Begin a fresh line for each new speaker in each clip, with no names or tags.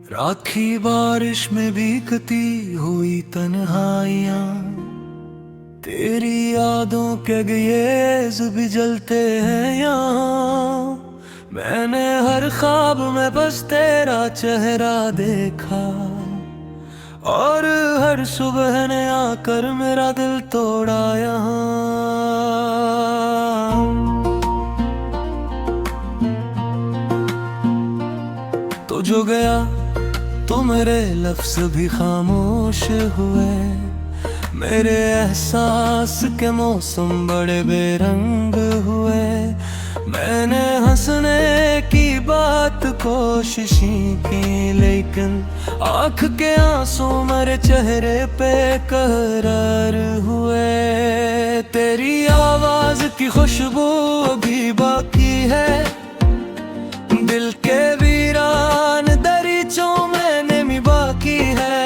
राखी बारिश में भीगती हुई तन्हाइयाँ, तेरी यादों के गेज भी जलते हैं यहाँ। मैंने हर ख्वाब में बस तेरा चेहरा देखा, और हर सुबह ने आकर मेरा दिल तोड़ा यहाँ। तो जो गया तो मेरे लफ्ज भी खामोश हुए, मेरे एहसास के मौसम बड़े बेरंग हुए। मैंने हंसने की बात कोशिशें की, लेकिन आँख के आंसू मेरे चेहरे पे करार हुए। तेरी आवाज की खुशबू अभी बाकी है, दिल के वीरान दरीचों में नमी बाकी है।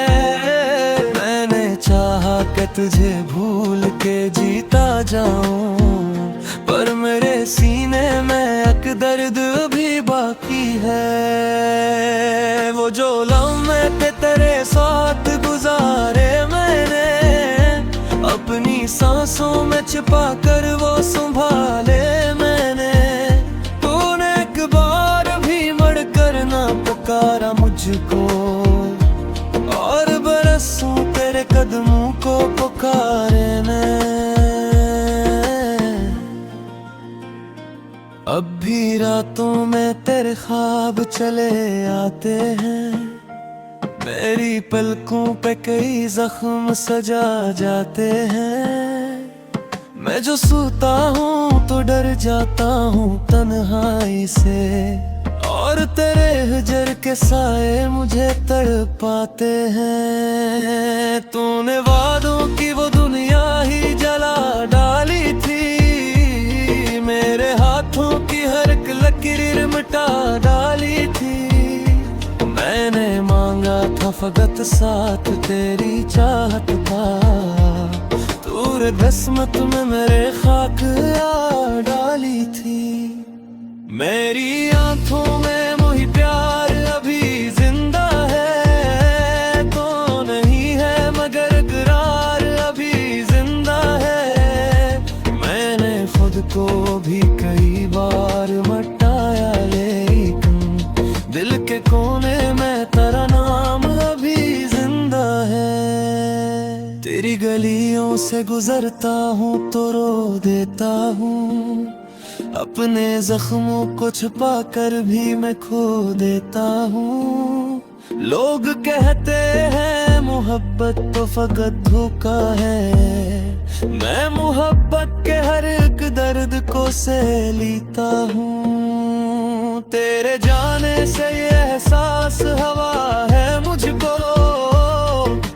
मैंने चाहा कि तुझे भूल के जीता जाऊं, पर मेरे सीने में एक दर्द भी बाकी है। वो जो लम्हे थे तेरे साथ गुजारे मैंने, अपनी सांसों में छिपा कर वो संभाले मैंने। तूने एक बार भी मुड़कर ना पुकारा मुझको, और बरसों तेरे कदमों को पुकारे ने। अब भी रातों में तेरे ख्वाब चले आते हैं, मेरी पलकों पे कई जख्म सजा जाते हैं। मैं जो सोता हूँ तो डर जाता हूँ तन्हाई से, और तेरे हिजर के साए मुझे तड़पाते हैं। तूने वादों की वो दुनिया ही जला डाली थी, मेरे हाथों की हर एक लकीर मिटा डाली थी। मैंने मांगा था फकत साथ तेरी चाहत का, तूने किस्मत में मेरे खाक आ डाली थी। मेरी आंखों में मोही प्यार अभी जिंदा है, तो नहीं है मगर इकरार अभी जिंदा है। मैंने खुद को भी कई बार मटाया, लेकिन दिल के कोने में तेरा नाम अभी जिंदा है। तेरी गलियों से गुजरता हूँ तो रो देता हूँ, अपने जख्मों को छुपा कर भी मैं खो देता हूँ। लोग कहते हैं मोहब्बत तो फकत धोखा है, मैं मोहब्बत के हर एक दर्द को सह लेता हूँ। तेरे जाने से ये एहसास हवा है मुझको,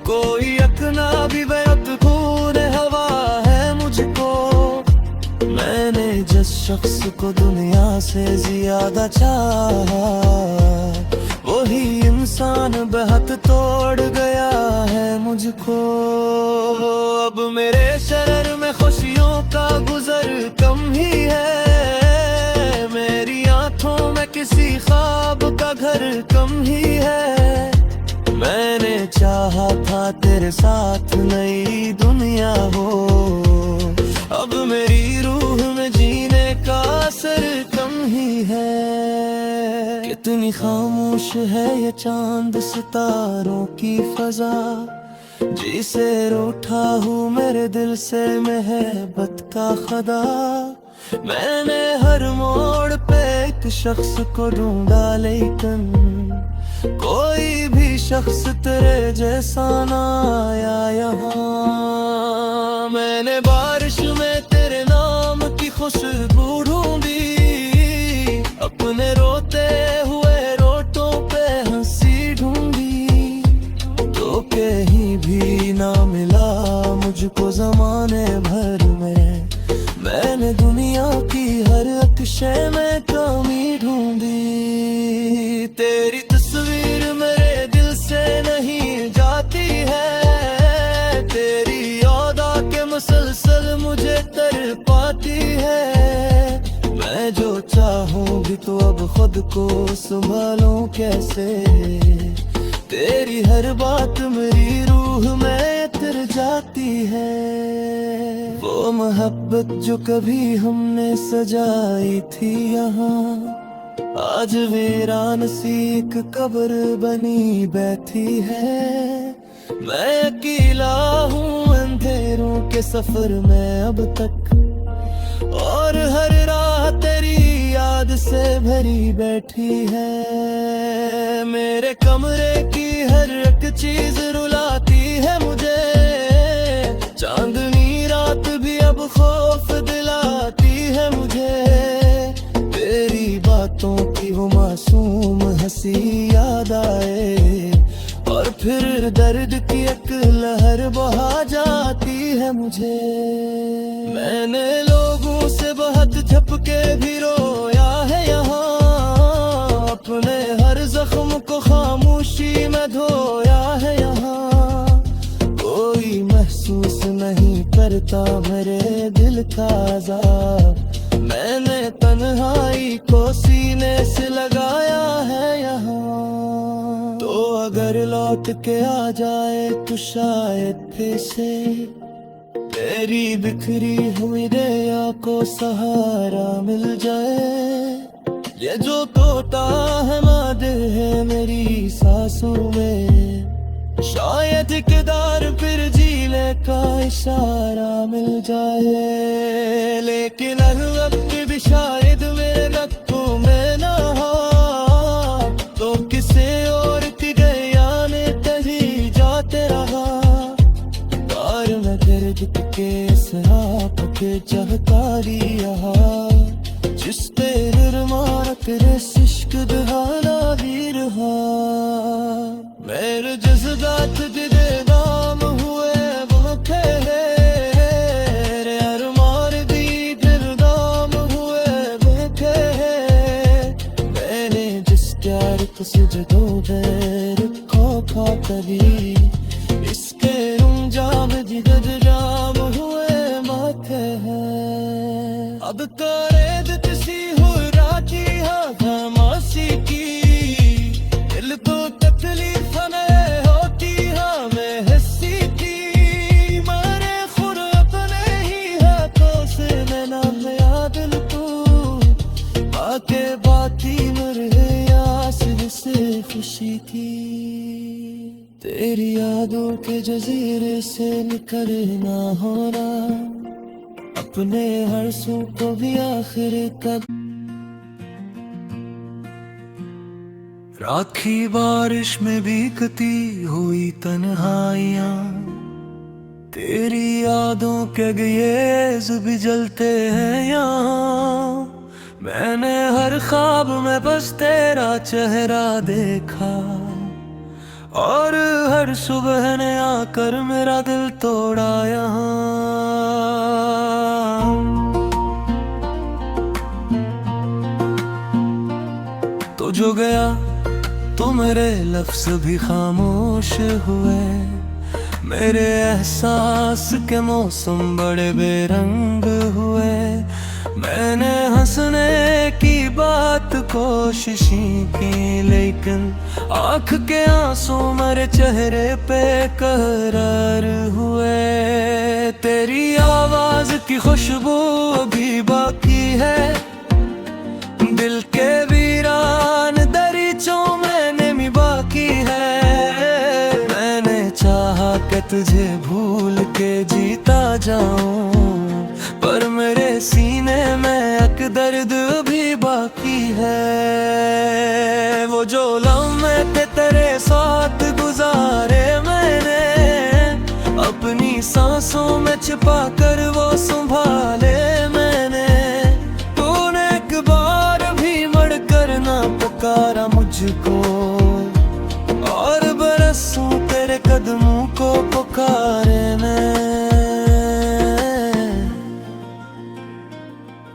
कोई अकना भी बेअत खून हवा है मुझको। मैंने जिस शख्स को दुनिया से ज्यादा चाहा, वही इंसान बेहद तोड़ गया है मुझको। अब मेरे शहर में खुशियों का गुजर कम ही है, मेरी आंखों में किसी ख्वाब का घर कम ही है। मैंने चाहा था तेरे साथ नई दुनिया हो, अब मेरी रूह में जीने का असर कम ही है। कितनी खामोश है ये चांद सितारों की फजा, जिसे रूठा हूँ मेरे दिल से मोहब्बत का खुदा। मैंने हर मोड़ पे एक शख्स को ढूंढा, लेकिन कोई भी शख्स तेरे जैसा ना आया यहाँ। मैंने बारिश में तेरे नाम की खुशबू ढूंढी, अपने रोते हुए रोटों पे हंसी ढूंढी, तो कहीं भी ना मिला मुझको ज़माने भर में। मैंने दुनिया की हर एक शय में कमी ढूंढी, तेरी तस्वीर मेरे दिल से नहीं जाती है, तेरी याद आके मुसलसल मुझे तड़पाती है। मैं जो चाहूँ भी तो अब खुद को संभालूं कैसे, तेरी हर बात मेरी रूह में उतर जाती है। वो मोहब्बत जो कभी हमने सजाई थी यहाँ, आज वीरान सी एक कब्र बनी बैठी है। मैं अकेला हूँ अंधेरों के सफर में अब तक, और हर राह तेरी याद से भरी बैठी है। मेरे कमरे की हर एक चीज रुलाती है मुझे, चांदनी रात भी अब खौफ दिलाती है मुझे। तेरी बातों की वो मासूम हंसी याद आए, और फिर दर्द की एक लहर बहा जाती है मुझे। मैंने लोगों से बहुत छप के भी रोया है यहाँ, अपने हर जख्म को खामोशी में धोया है यहाँ। कोई महसूस नहीं करता मेरे दिल का अज़ाब, मैंने तन्हाई को सीने से लगाया है यहाँ। तो अगर लौट के आ जाए तो शायद फिर से तेरी बिखरी हुई दया को सहारा मिल जाए। ये जो तोता है मादे है मेरी सांसों में, शायद किदार फिर जीने का इशारा मिल जाए। लेकिन हर वक्त भी शायद मेरे नक्शों में ना हो, तो किसे और की गया ने तभी जाते रहा। और मैं दर्द के सराप के चाहता रहा, जिस तेरे मारक रे इश्क दहाना भी रहा। मेरे जज्बात दे नाम हुए वो ठहरे, यार मार दी दिल नाम हुए बैठे। मैंने जिस प्यार को सजदों में रखो खा कभी, इसके रुंजाम जिगद जाम हुए माथे हैं। अब तो रेत सी हो राखी हाँ मासी की, दिल को तकलीफ नहीं होती हाँ मैं हंसी थी। मारे खुद अपने ही हाथों से मैं नाम याद दिल को आके बाती मर गया से खुशी थी। तेरी यादों के जजीरे से निकलना होना, अपने हर सू को भी आखिर तक। राखी बारिश में भीगती हुई तन्हाइयां, तेरी यादों के गेज भी जलते हैं यहाँ। मैंने हर ख्वाब में बस तेरा चेहरा देखा, और हर सुबह ने आकर मेरा दिल तोड़ा यहाँ। तो जो गया तो मेरे लफ्ज़ भी खामोश हुए, मेरे एहसास के मौसम बड़े बेरंग हुए। मैंने हंसने की बात कोशिशें की, लेकिन आँख के आंसू मेरे चेहरे पे करार हुए। तेरी आवाज की खुशबू अभी बाकी है, दिल के वीरान दरीचों में नमी बाकी है। मैंने चाहा कि तुझे भूल के जीता जाऊं, पर मेरे सीने में एक दर्द भी बाकी है। वो जो लम्हे थे तेरे साथ गुजारे मैंने, अपनी सांसों में छिपा कर वो संभाले मैंने। तूने एक बार भी मड़ कर ना पुकारा मुझको, और बरसों तेरे कदमों को पुकारे मैं।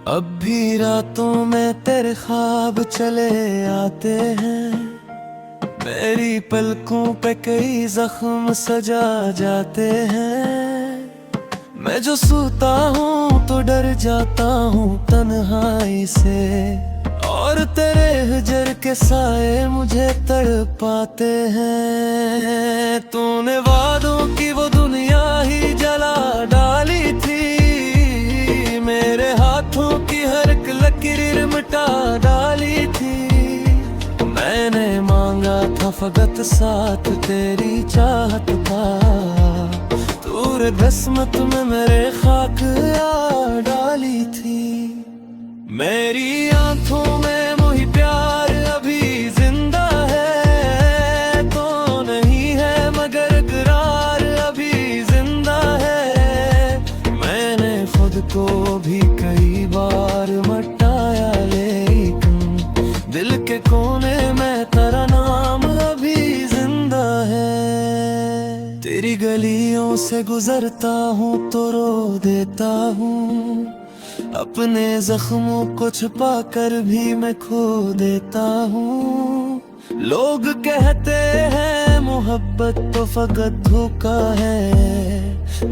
अब भी रातों में तेरे ख्वाब चले आते हैं, मेरी पलकों पे कई जख्म सजा जाते हैं। मैं जो सोता हूँ तो डर जाता हूँ तन्हाई से, और तेरे हिजर के साए मुझे तड़पाते हैं। तूने वादों की वो दुनिया ही जला डाली थी, मेरे हाथों की हर एक लकीर मिटा डाली थी। मैंने मांगा था फकत साथ तेरी चाहत का, तूने किस्मत में मेरे खाक आ डाली थी। मेरी आंखों में मोही प्यार अभी जिंदा है, तो नहीं है मगर इकरार अभी जिंदा है। मैंने खुद को भी कई बार मटाया, लेकिन दिल के कोने में तेरा नाम अभी जिंदा है। तेरी गलियों से गुजरता हूँ तो रो देता हूँ, अपने जख्मों को छुपा कर भी मैं खो देता हूँ। लोग कहते हैं मोहब्बत तो फकत धोखा है,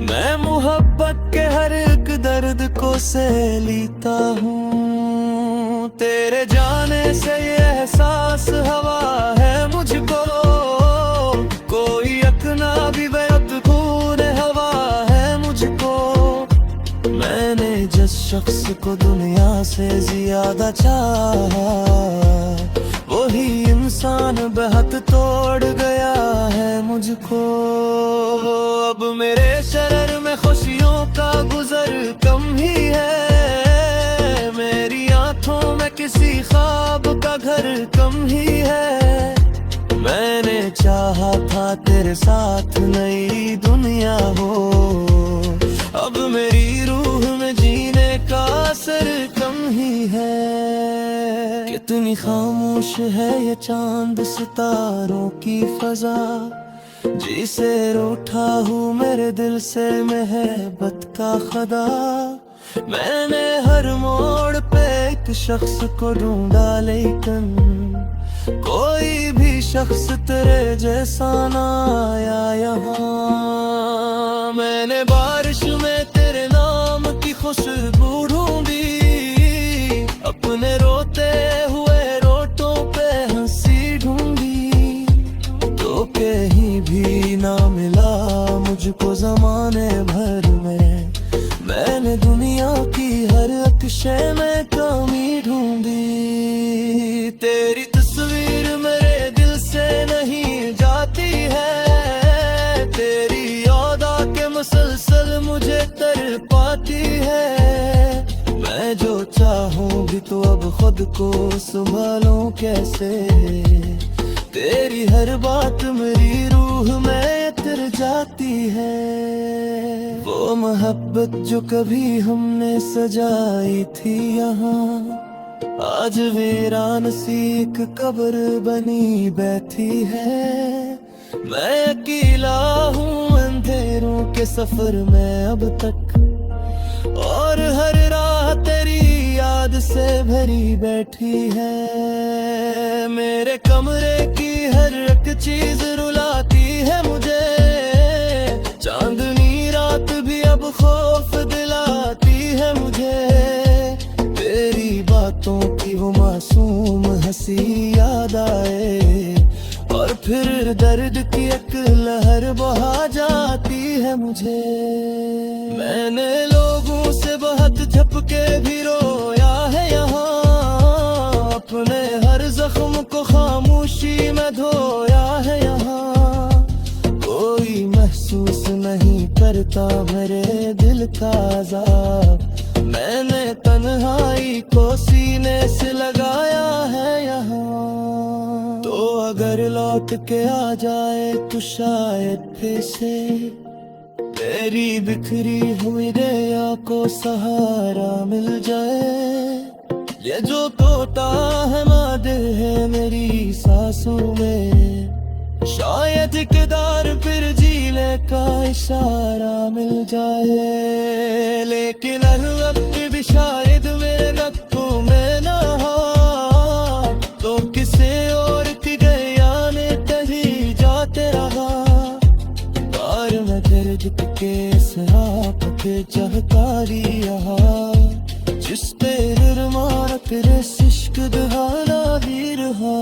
मैं मोहब्बत के हर एक दर्द को सह लेता हूँ। तेरे जाने से ये एहसास हवा है मुझको, कोई अकना भी बेअत खून हवा है मुझको। मैंने जिस शख्स को दुनिया से ज्यादा चाहा, वही इंसान बेहद तोड़ गया है मुझको। अब मेरे शरर में खुशियों का गुजर कम ही है, मेरी आंखों में किसी ख्वाब का घर कम ही है। मैंने चाहा था तेरे साथ नई दुनिया हो, अब मेरी रूह में जीने का असर कम ही है। कितनी खामोश है ये चांद सितारों की फजा, जिसे रूठा हूँ मेरे दिल से मोहब्बत का खुदा। मैंने हर मोड़ पे एक शख्स को ढूंढा, लेकिन कोई भी शख्स तेरे जैसा ना आया यहाँ। मैंने बारिश में तेरे नाम की खुशबू ढूंढी, अपने रोते हुए रोटों पे हंसी ढूंढी, तो कहीं भी ना मिला मुझको ज़माने भर में। मैंने दुनिया की हर एक शय में कमी ढूंढी, तेरी तस्वीर मेरे दिल से नहीं जाती है, तेरी यादा के मुसलसल मुझे तड़पाती है। मैं जो चाहूँ भी तो अब खुद को संभालूं कैसे, तेरी हर बात मेरी रूह में उतर जाती है। वो मोहब्बत जो कभी हमने सजाई थी यहाँ, आज वीरान सी एक कब्र बनी बैठी है। मैं अकेला हूँ अंधेरों के सफर में अब तक, और हर राह तेरी याद से भरी बैठी है। मेरे कमरे की हर एक चीज रुलाती है मुझे, चांदनी रात भी अब खौफ दिलाती है मुझे। तेरी बातों की वो मासूम हंसी याद आए, और फिर दर्द की एक लहर बहा जाती है मुझे। मैंने लोगों से बहुत झपके भी रोया है यहाँ, अपने हर जख्म को खामोशी में धोया है यहाँ। कोई महसूस नहीं करता मेरे दिल का अज़ाब, मैंने तन्हाई को सीने से लगाया है यहाँ। तो अगर लौट के आ जाए तो शायद फिर से तेरी बिखरी हुई दया को सहारा मिल जाए। ये जो तोता है मादे है मेरी सांसों में, शायद किदार फिर जीने का इशारा मिल जाए। लेकिन अब भी शायद मेरे नक्शों में ना हो, तो किसे और की गया ने तभी जाते रहा। बार में दर्द के सराप के चहकारी जिस तेरे मार तेरे इश्क दहाना भी रहा।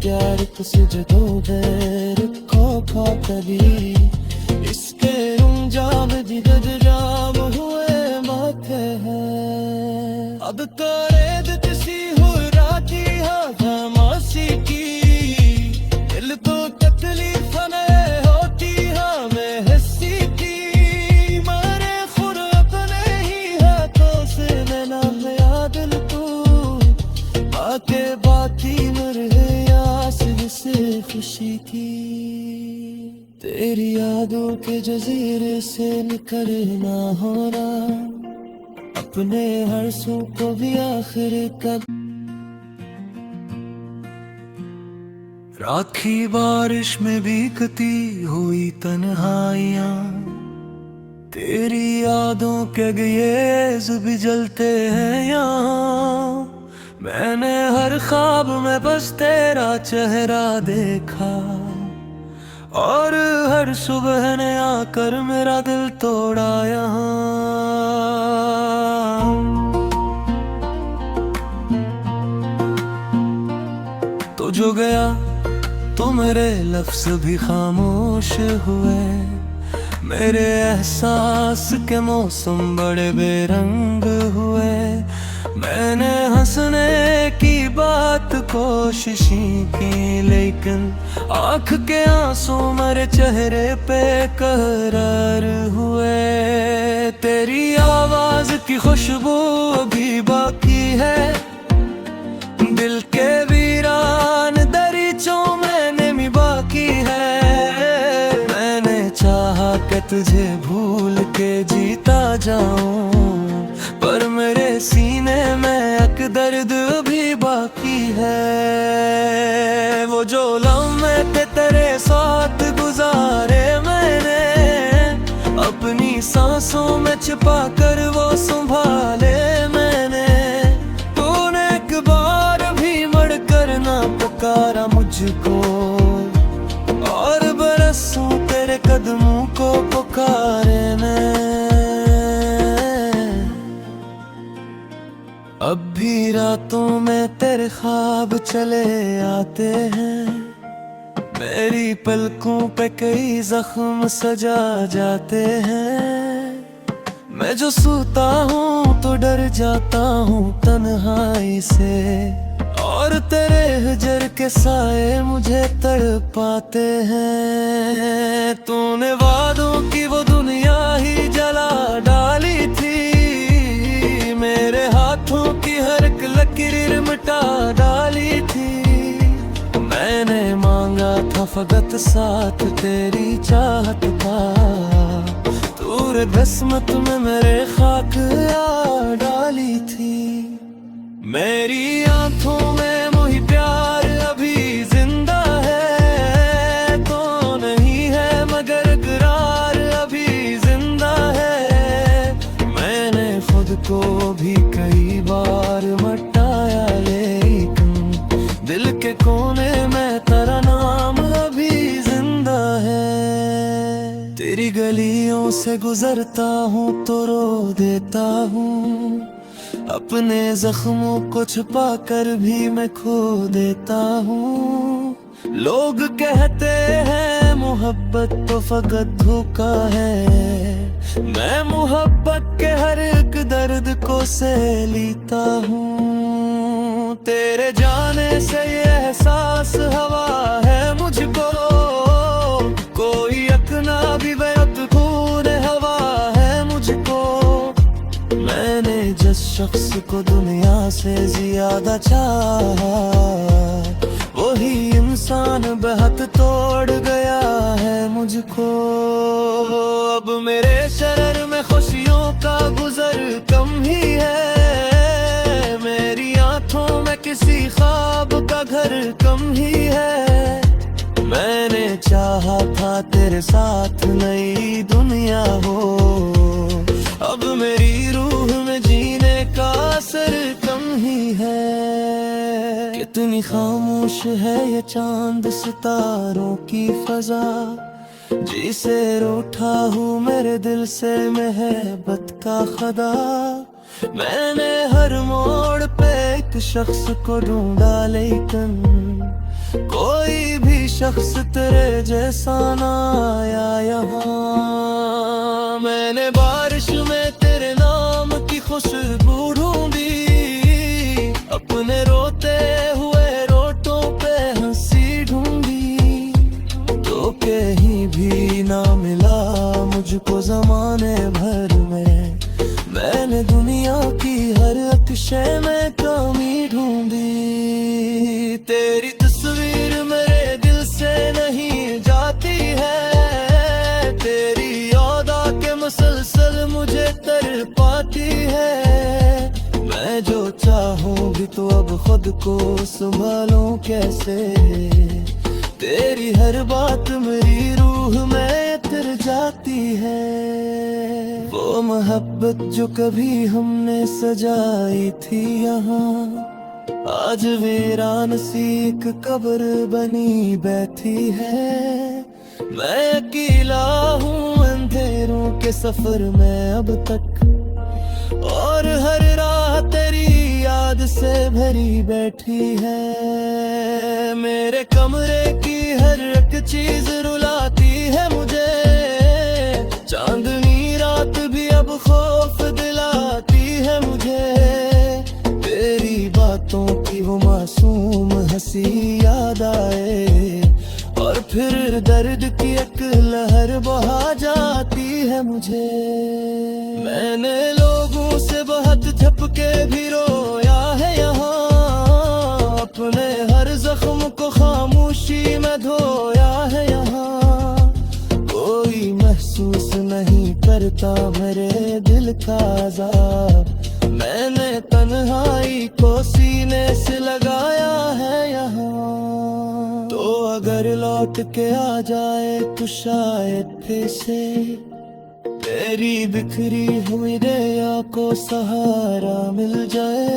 प्यार को सजदो गैर खौफा कभी इसके रुंजाम जिगद जाम हुए माथे हैं अब तो रेद किसी हो राती हाँ मासी की दिल को तकलीफ न होती हाँ मैं हंसी की मारे खुद अपने ही हाथों से नैना गया दिल को आके बाती मर गया सिर से खुशी की तेरी यादों के जजीरे से निकलना होना अपने हर सू को भी आखिर कब राखी बारिश में भीगती हुई तन्हाइयां तेरी यादों के गेज भी जलते हैं यहाँ मैंने हर ख्वाब में बस तेरा चेहरा देखा और हर सुबह ने आकर मेरा दिल तोड़ा यहाँ तो जो गया तो मेरे लफ्ज भी खामोश हुए मेरे एहसास के मौसम बड़े बेरंग हुए मैंने हंसने की बात कोशिशें की लेकिन आँख के आंसू मेरे चेहरे पे करार हुए तेरी आवाज की खुशबू अभी बाकी है दिल के वीरान दरीचों में नमी बाकी है मैंने चाहा कि तुझे भूल के जीता जाऊं पर मेरे सीने में एक दर्द भी बाकी है वो जो लम्हे थे तेरे साथ गुजारे मैंने अपनी सांसों में छिपा कर वो संभाले मैंने तूने एक बार भी मड़ कर ना पुकारा मुझको और बरसों तेरे कदमों को पुकारे मैं अब भी रातों में तेरे ख्वाब चले आते हैं मेरी पलकों पे कई जख्म सजा जाते हैं मैं जो सोता हूँ तो डर जाता हूँ तन्हाई से और तेरे हिजर के साए मुझे तड़पाते हैं तूने वादों की वो दुनिया ही जला डाली थी मेरे हाथों की हर एक लकीर मिटा डाली थी मैंने मांगा था फकत साथ तेरी चाहत का तूने किस्मत में मेरे खाक आ डाली थी मेरी आंखों में मोही प्यार अभी जिंदा है तो नहीं है मगर करार अभी जिंदा है मैंने खुद को भी कई बार मटाया लेकिन दिल के कोने में तेरा नाम अभी जिंदा है तेरी गलियों से गुजरता हूँ तो रो देता हूँ अपने जख्मों को छुपा कर भी मैं खो देता हूँ लोग कहते हैं मोहब्बत तो फकत धोखा है मैं मोहब्बत के हर एक दर्द को सह लेता हूँ तेरे जाने से ये एहसास हवा है मुझको कोई अकना भी बेअत खून हवा है मुझको मैंने जिस शख्स को दुनिया से ज्यादा चाहा वही इंसान बेहद तोड़ गया है मुझको अब मेरे शरर में खुशियों का गुजर कम ही है मेरी आंखों में किसी ख्वाब का घर कम ही है मैंने चाहा था तेरे साथ नई दुनिया हो अब मेरी रूह में जीने का असर कम ही है कितनी खामोश है ये चांद सितारों की फजा जिसे रूठा हूँ मेरे दिल से मोहब्बत का खुदा मैंने हर मोड़ पे एक शख्स को ढूंढा लेकिन कोई भी शख्स तेरे जैसा ना आया यहाँ। मैंने बारिश में तेरे नाम की खुशबू ढूंढी, अपने रोते हुए रोटों पे हंसी ढूंढी, तो कहीं भी ना मिला मुझको ज़माने भर में। मैंने दुनिया की हर अक्षय में कमी ढूंढी, तेरी तस्वीर मेरे दिल से नहीं जाती है, तेरी याद आके मुसलसल मुझे तड़पाती है। मैं जो चाहूँ भी तो अब खुद को संभालूं कैसे, तेरी हर बात मेरी रूह में उतर जाती है। वो मोहब्बत जो कभी हमने सजाई थी यहाँ, आज वीरान सी एक कब्र बनी बैठी है। मैं अकेला हूँ अंधेरों के सफर में अब तक, और हर राह तेरी याद से भरी बैठी है। मेरे कमरे की हर एक चीज रुलाती है मुझे, चांदनी रात भी अब खौफ दिलाती है मुझे। तेरी बातों की वो मासूम हंसी याद आए, और फिर दर्द की एक लहर बहा जाती है मुझे। मैंने लोगों से बहुत झपके भी रोया है यहाँ, अपने हर जख्म को खामोशी में धोया है यहाँ। कोई महसूस नहीं करता मेरे दिल का अज़ाब, मैंने तन्हाई को सीने से लगाया है यहाँ। तो अगर लौट के आ जाए तो शायद फिर से तेरी बिखरी हुई दया को सहारा मिल जाए।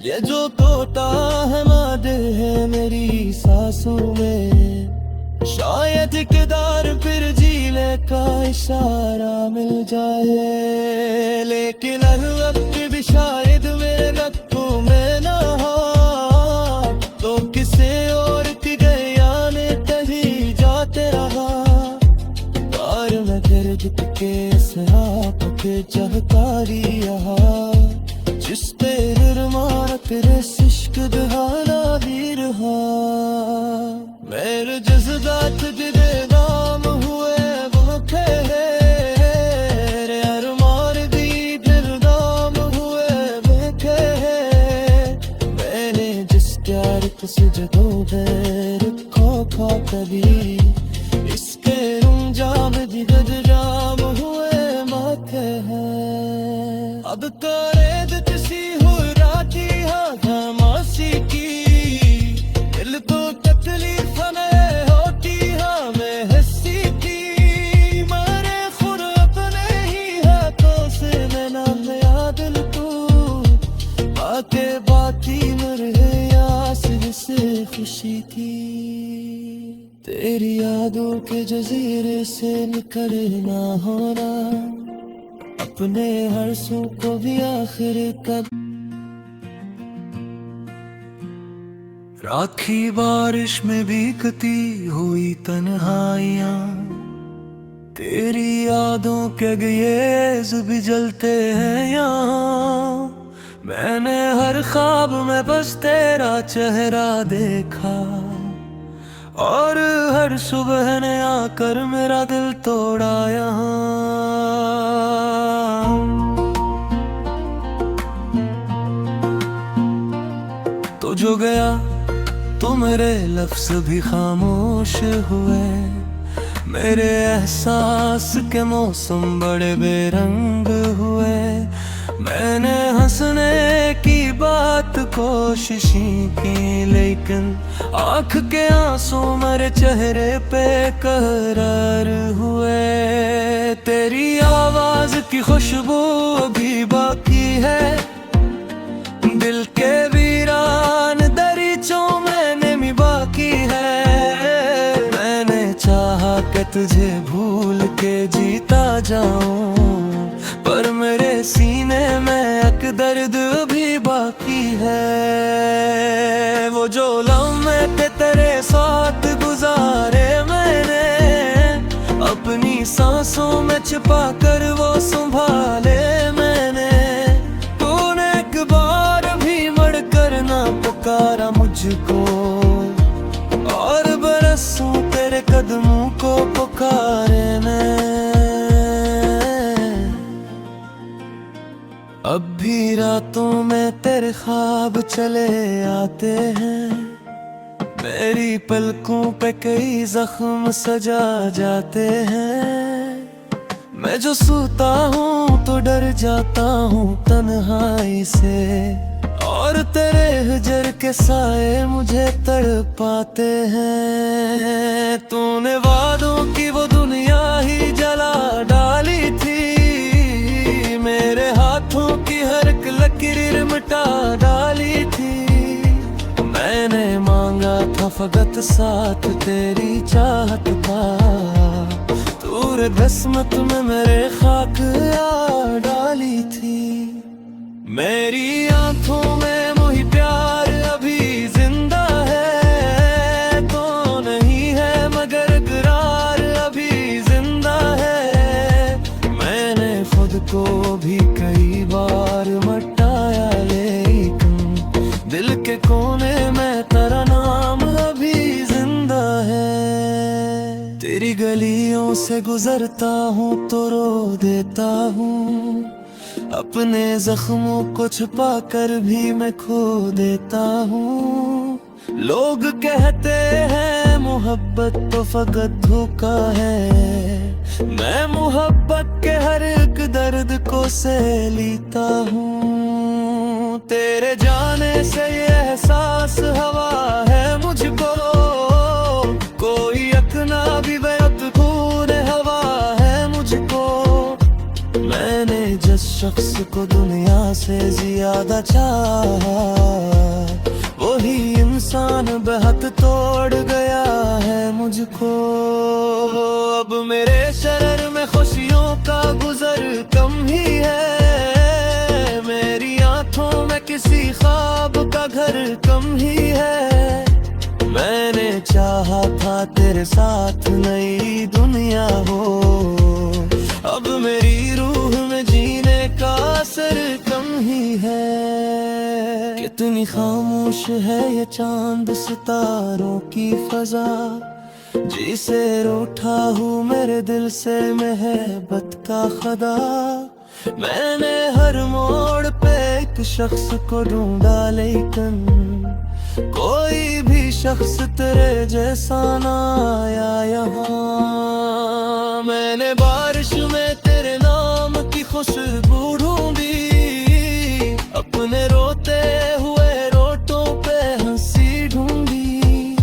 ये जो तोता है मादे है मेरी सांसों में, शायद इक़दार फिर जीने का इशारा मिल जाए। लेकिन हर वक्त भी शायद मेरे रक्तों में ना हो, तो किसे और की गया ने तभी जाते रहा। और मैं दर्द के सराप के चहकारी यहाँ, जिस तेरे रमान तेरे इश्क दहाना भी रहा। मेरे जज्बात तेरे नाम हुए वो ठहरे, अरमान भी फिर नाम हुए बैठे हैं। मैंने जिस प्यार को सजदों खो कभी, इसके रुंजाम जिगद जाम हुए माथे हैं। अब तो रेत किसी हो राती हाँ घमासी की, दिल तो तकलीफ में होती हाँ मैं हंसी थी। मारे खुद अपने ही हाथों से मैं नाम याद तू, बातें बाती मर गया सिर से खुशी थी। तेरी यादों के जजीरे से निकलना होना, अपने हर सू को भी आखिर कब। राखी बारिश में भीगती हुई तन्हाइयाँ, तेरी यादों के गैस भी जलते हैं यहाँ। मैंने हर ख्वाब में बस तेरा चेहरा देखा, और हर सुबह ने आकर मेरा दिल तोड़ा यहाँ। तो जो गया तो मेरे लफ्ज़ भी खामोश हुए, मेरे एहसास के मौसम बड़े बेरंग हुए। मैंने हंसने की बात कोशिशें की, लेकिन आँख के आंसू मेरे चेहरे पे करार हुए। तेरी आवाज की खुशबू अभी बाकी है, दिल के वीरान दरीचों में नमी बाकी है। मैंने चाहा कि तुझे भूल के जीता जाऊं, पर मेरे सीने में एक दर्द भी बाकी है। वो जो लम्हे थे तेरे साथ गुजारे मैंने, अपनी सांसों में छिपा कर वो संभाले मैंने। तूने एक बार भी मड़ कर ना पुकारा मुझको, और बरसों तेरे कदमों को पुकारे मैं। अब भी रातों में तेरे ख्वाब चले आते हैं, मेरी पलकों पे कई जख्म सजा जाते हैं। मैं जो सोता हूँ तो डर जाता हूँ तन्हाई से, और तेरे हिजर के साए मुझे तड़पाते हैं। तूने वादों की वो दुनिया ही जला डाली थी, मेरे हाथों की हर एक लकीर मिटा डाली थी। मैंने मांगा था फकत साथ तेरी चाहत का, तूने किस्मत में मेरे खाक आ डाली थी। मेरी आंखों में वही प्यार अभी जिंदा है, तो नहीं है मगर इकरार अभी जिंदा है। मैंने खुद को भी कई बार मटाया, लेकिन दिल के कोने में तेरा नाम अभी जिंदा है। तेरी गलियों से गुजरता हूँ तो रो देता हूँ, अपने जख्मों को छुपा कर भी मैं खो देता हूँ। लोग कहते हैं मोहब्बत तो फकत धोखा है, मैं मोहब्बत के हर एक दर्द को सह लेता हूँ। तेरे जाने से ये एहसास हवा है मुझको, कोई अकना भी बेअत खून हवा है मुझको। मैंने जिस शख्स को दुनिया से ज्यादा चाहा, वही इंसान बेहद तोड़ गया है मुझको। अब मेरे शहर में खुशियों का गुजर कम ही है, मेरी आंखों में किसी ख्वाब का घर कम ही है। मैंने चाहा था तेरे साथ नई दुनिया हो, अब मेरी रूह में जीने का असर कम ही है। कितनी खामोश है ये चांद सितारों की फजा, जिसे रूठा हूँ मेरे दिल से मोहब्बत का खुदा। मैंने हर मोड़ पे एक शख्स को ढूंढा, लेकिन कोई भी शख्स तेरे जैसा ना आया यहाँ। मैंने बारिश में तेरे नाम की खुशबू ढूंढी, अपने रोते हुए रोटों पे हंसी ढूंढी,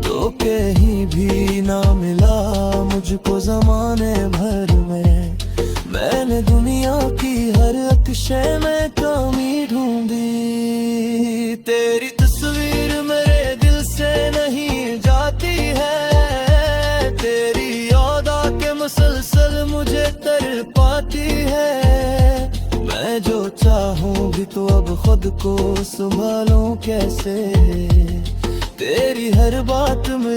तो कहीं भी ना मिला मुझको ज़माने भर में। मैंने दुनिया की हर एक शय में कमी ढूंढी, तेरी तस्वीर मेरे दिल से नहीं जाती है, तेरी याद आके मुसलसल मुझे तड़पाती है। मैं जो चाहूँ भी तो अब खुद को संभालूं कैसे, तेरी हर बात में